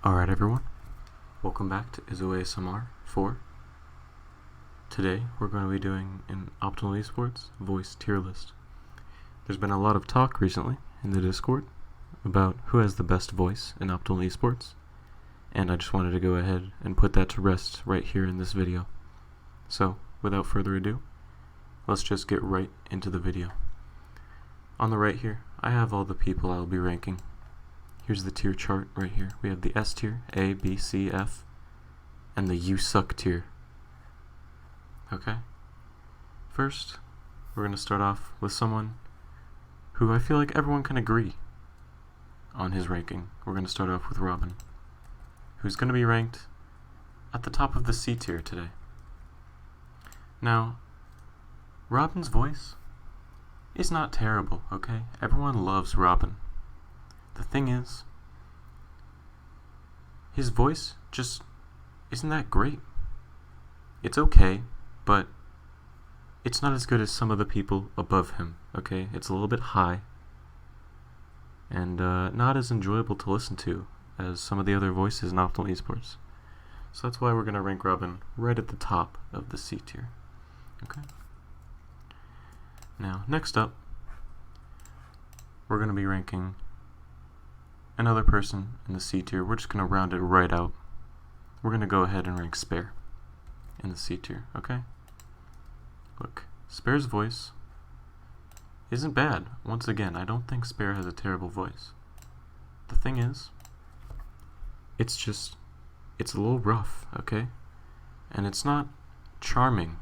Alright everyone, welcome back to Izzo ASMR 4. Today we're going to be doing an Optimal Esports voice tier list. There's been a lot of talk recently in the Discord about who has the best voice in Optimal Esports, and I just wanted to go ahead and put that to rest right here in this video. So, without further ado, let's just get right into the video. On the right here, I have all the people I'll be ranking. Here's the tier chart right here. We have the S tier, A, B, C, F, and the You Suck tier. Okay? First, we're going to start off with someone who I feel like everyone can agree on his ranking. We're going to start off with Robin, who's going to be ranked at the top of the C tier today. Now, Robin's voice is not terrible, okay? Everyone loves Robin. The thing is, his voice just isn't that great. It's okay, but it's not as good as some of the people above him, okay? It's a little bit high, and not as enjoyable to listen to as some of the other voices in Optimal Esports. So that's why we're going to rank Robin right at the top of the C tier, okay? Now, next up, we're going to be ranking another person in the C tier. We're just going to round it right out. We're going to go ahead and rank Spare in the C tier, okay? Look, Spare's voice isn't bad. Once again, I don't think Spare has a terrible voice. The thing is, it's a little rough, okay? And it's not charming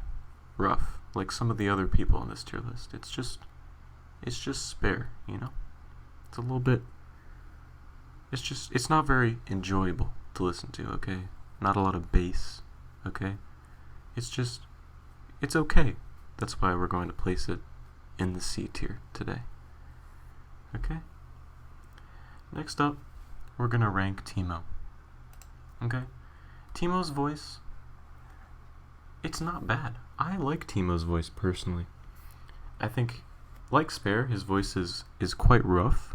rough like some of the other people on this tier list. It's just Spare, you know? It's a little bit, it's not very enjoyable to listen to, okay? Not a lot of bass, okay? It's okay. That's why we're going to place it in the C tier today. Okay? Next up, we're going to rank Teemo. Okay? Teemo's voice, it's not bad. I like Teemo's voice personally. I think, like Spare, his voice is quite rough,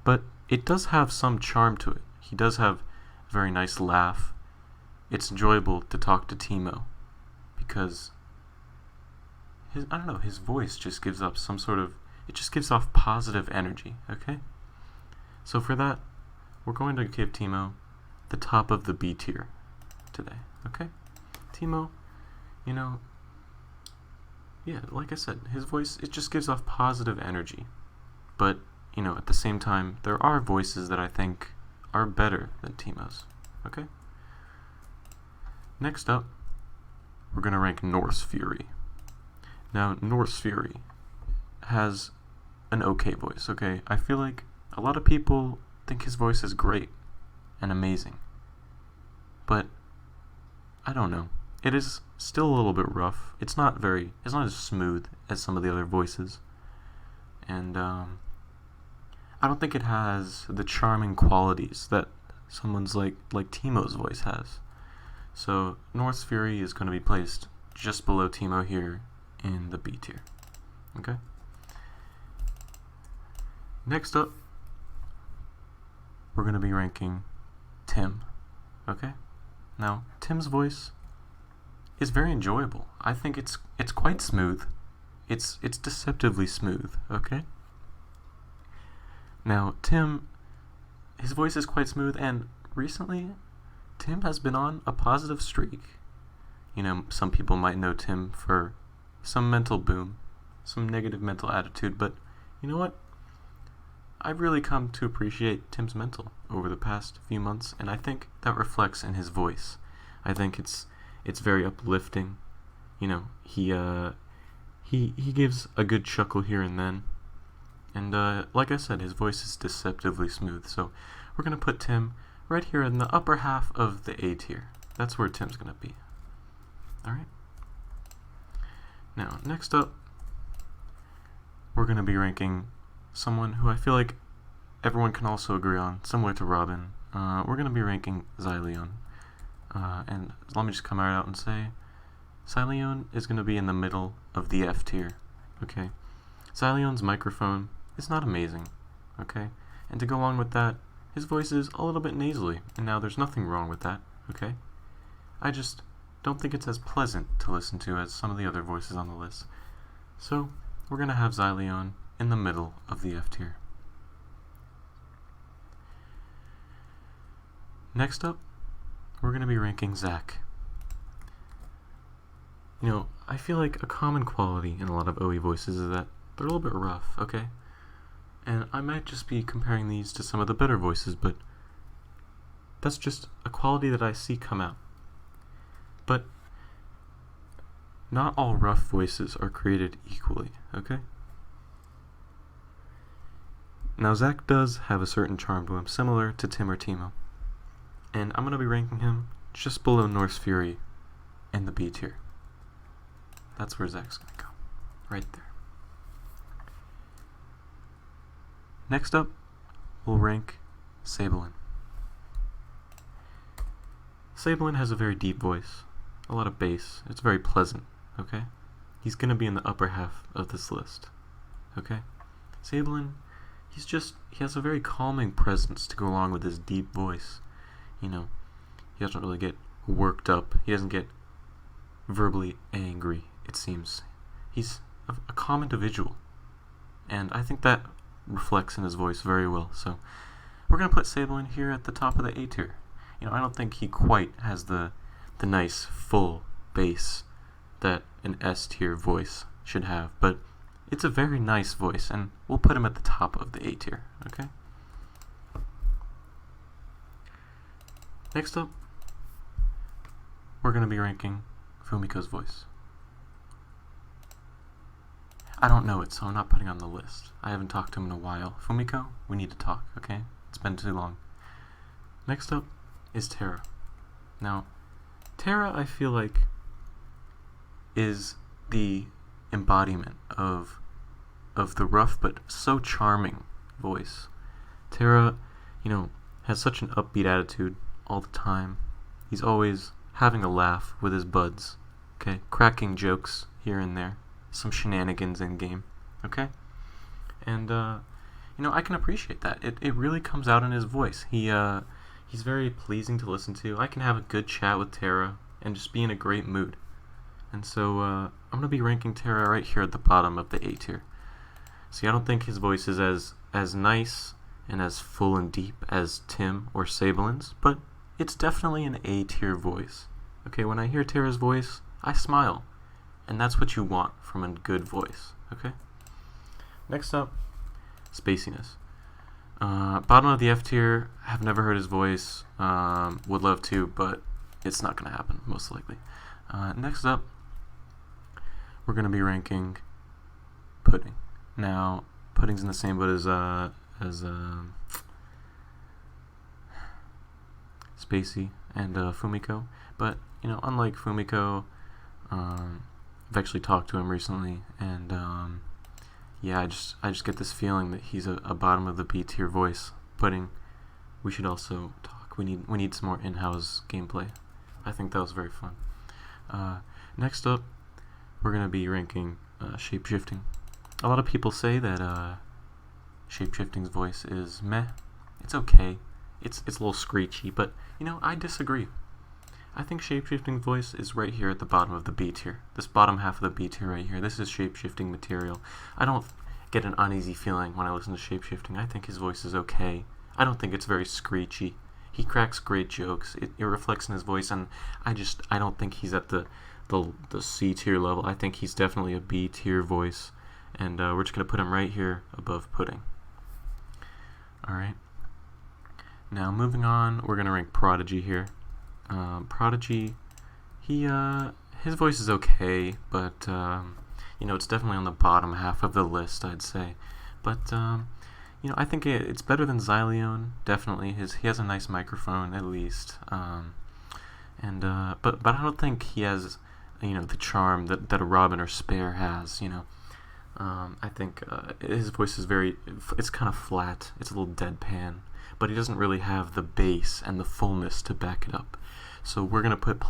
but it does have some charm to it. He does have a very nice laugh. It's enjoyable to talk to Teemo because his voice just gives up some sort of, it just gives off positive energy, okay? So for that, we're going to give Teemo the top of the B tier today, okay? Teemo, you know, yeah, like I said, his voice, it just gives off positive energy. But, you know, at the same time, there are voices that I think are better than Teemo's, okay? Next up, we're going to rank Norse Fury. Now, Norse Fury has an okay voice, okay? I feel like a lot of people think his voice is great and amazing. But, I don't know. It is still a little bit rough. It's not as smooth as some of the other voices. And, I don't think it has the charming qualities that someone's like Teemo's voice has. So, Norse Fury is going to be placed just below Teemo here in the B tier. Okay? Next up, we're going to be ranking Tim. Okay? Now, Tim's voice is very enjoyable. I think it's quite smooth. It's deceptively smooth, okay? Now, Tim, his voice is quite smooth, and recently, Tim has been on a positive streak. You know, some people might know Tim for some mental boom, some negative mental attitude, but you know what? I've really come to appreciate Tim's mental over the past few months, and I think that reflects in his voice. I think it's very uplifting. You know, he gives a good chuckle here and then. And like I said, his voice is deceptively smooth. So we're going to put Tim right here in the upper half of the A tier. That's where Tim's going to be. Alright? Now, next up, we're going to be ranking someone who I feel like everyone can also agree on, similar to Robin. We're going to be ranking Xyleon. And let me just come right out and say, Xyleon is going to be in the middle of the F tier. Okay? Xyleon's microphone is not amazing. Okay? And to go along with that, his voice is a little bit nasally, and now there's nothing wrong with that, okay? I just don't think it's as pleasant to listen to as some of the other voices on the list. So, we're going to have Xyleon in the middle of the F tier. Next up, we're going to be ranking Zac. You know, I feel like a common quality in a lot of OE voices is that they're a little bit rough, okay? And I might just be comparing these to some of the better voices, but that's just a quality that I see come out. But not all rough voices are created equally, okay? Now, Zac does have a certain charm to him, similar to Tim or Teemo. And I'm going to be ranking him just below Norse Fury in the B tier. That's where Zac's going to go, right there. Next up, we'll rank Sablin. Sablin has a very deep voice, a lot of bass. It's very pleasant, okay? He's going to be in the upper half of this list, okay? Sablin, he has a very calming presence to go along with his deep voice. You know, he doesn't really get worked up. He doesn't get verbally angry, it seems. He's a calm individual, and I think that reflects in his voice very well. So we're going to put Sablin here at the top of the A tier. You know, I don't think he quite has the nice full bass that an S tier voice should have, but it's a very nice voice, and we'll put him at the top of the A tier, okay? Next up, we're going to be ranking Fumiko's voice. I don't know it, so I'm not putting it on the list. I haven't talked to him in a while. Fumiko, we need to talk, okay? It's been too long. Next up is Terra. Now, Terra, I feel like, is the embodiment of the rough but so charming voice. Terra, you know, has such an upbeat attitude all the time. He's always having a laugh with his buds, okay? Cracking jokes here and there. Some shenanigans in game, okay? And, you know, I can appreciate that. It really comes out in his voice. He's very pleasing to listen to. I can have a good chat with Terra and just be in a great mood. And so, I'm going to be ranking Terra right here at the bottom of the A tier. See, I don't think his voice is as nice and as full and deep as Tim or Sablin's, but it's definitely an A tier voice. Okay, when I hear Terra's voice, I smile. And that's what you want from a good voice, okay? Next up, Spaciness. Bottom of the F tier, have never heard his voice, would love to, but it's not going to happen, most likely. Next up, we're going to be ranking Pudding. Now, Pudding's in the same boat as Spacey and Fumiko, but, you know, unlike Fumiko, I've actually talked to him recently, and yeah, I just get this feeling that he's a bottom of the B tier voice. Pudding, we should also talk. We need some more in-house gameplay. I think that was very fun. Next up, we're gonna be ranking Shapeshifting. A lot of people say that Shapeshifting's voice is meh. It's okay. It's a little screechy, but you know, I disagree. I think Shapeshifting's voice is right here at the bottom of the B tier. This bottom half of the B tier right here. This is Shapeshifting material. I don't get an uneasy feeling when I listen to Shapeshifting. I think his voice is okay. I don't think it's very screechy. He cracks great jokes. It reflects in his voice, and I don't think he's at the C tier level. I think he's definitely a B tier voice, and we're just gonna put him right here above Pudding. All right. Now moving on, we're gonna rank Prodigy here. Prodigy, his voice is okay, but you know, it's definitely on the bottom half of the list, I'd say. But you know, I think it's better than Xyleon. Definitely, he has a nice microphone at least. But I don't think he has, you know, the charm that a Robin or Spare has. You know, I think his voice is it's kind of flat. It's a little deadpan, but he doesn't really have the bass and the fullness to back it up. So we're going to put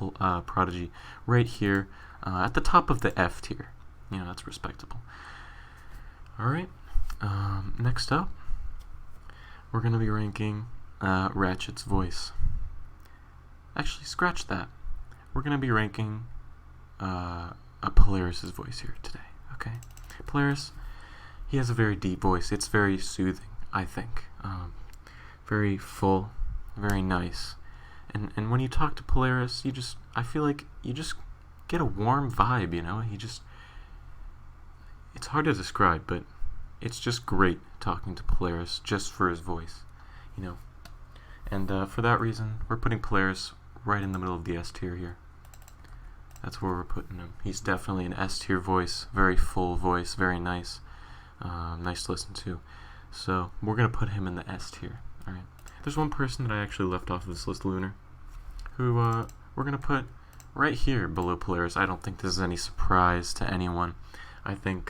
Prodigy right here at the top of the F tier. You know, that's respectable. Alright, next up, we're going to be ranking Ratchet's voice. Actually, scratch that. We're going to be ranking a Polaris' voice here today, okay? Polaris, he has a very deep voice. It's very soothing, I think. Very full, very nice. And when you talk to Polaris, I feel like you just get a warm vibe, you know? It's hard to describe, but it's just great talking to Polaris just for his voice, you know? And for that reason, we're putting Polaris right in the middle of the S tier here. That's where we're putting him. He's definitely an S tier voice, very full voice, very nice, nice to listen to. So we're gonna put him in the S tier. All right. There's one person that I actually left off of this list, Lunar, who we're gonna put right here below Polaris. I don't think this is any surprise to anyone. I think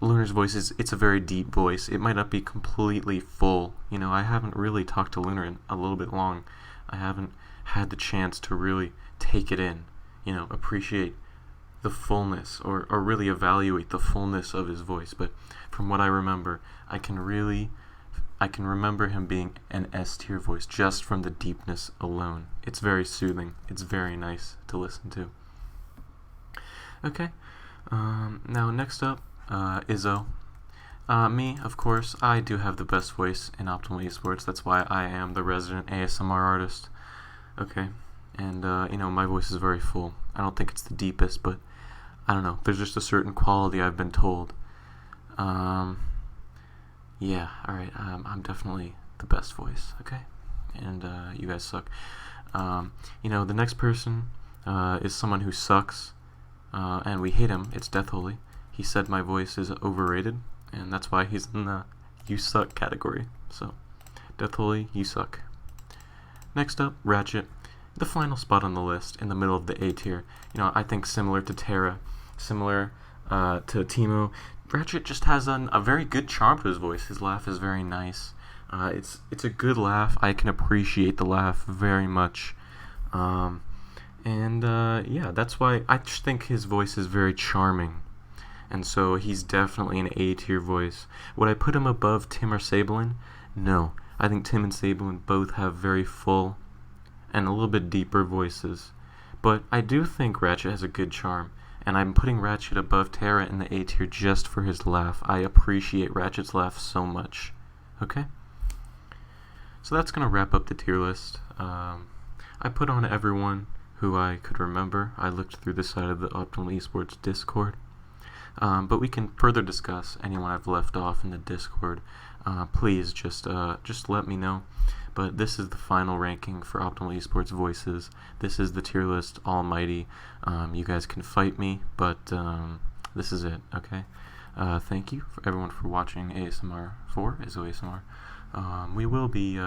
Lunar's voice it's a very deep voice. It might not be completely full. You know, I haven't really talked to Lunar in a little bit long. I haven't had the chance to really take it in, you know, appreciate the fullness or really evaluate the fullness of his voice. But from what I remember, I can remember him being an S tier voice just from the deepness alone. It's very soothing. It's very nice to listen to. Okay, now next up, Izzo. Me, of course, I do have the best voice in Optimal Esports. That's why I am the resident ASMR artist. Okay, and you know, my voice is very full. I don't think it's the deepest, but I don't know. There's just a certain quality I've been told. Yeah, alright, I'm definitely the best voice, okay? And you guys suck. You know, the next person is someone who sucks, and we hate him. It's Death Holy. He said my voice is overrated, and that's why he's in the you suck category. So, Death Holy, you suck. Next up, Ratchet. The final spot on the list, in the middle of the A tier. You know, I think similar to Terra, similar to Teemo, Ratchet just has a very good charm to his voice. His laugh is very nice. It's a good laugh. I can appreciate the laugh very much. Yeah, that's why I just think his voice is very charming. And so he's definitely an A tier voice. Would I put him above Tim or Sablin? No. I think Tim and Sablin both have very full and a little bit deeper voices. But I do think Ratchet has a good charm. And I'm putting Ratchet above Terra in the A tier just for his laugh. I appreciate Ratchet's laugh so much. Okay? So that's going to wrap up the tier list. I put on everyone who I could remember. I looked through the side of the Optimal Esports Discord. But we can further discuss anyone I've left off in the Discord. Please just let me know. But this is the final ranking for Optimal Esports Voices. This is the tier list almighty. You guys can fight me, but this is it, okay? Thank you for everyone for watching ASMR 4, Izzo ASMR. We will be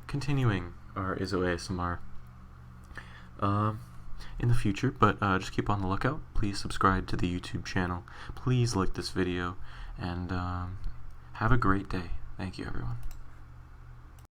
continuing our Izzo ASMR in the future, but just keep on the lookout. Please subscribe to the YouTube channel. Please like this video, and have a great day. Thank you, everyone.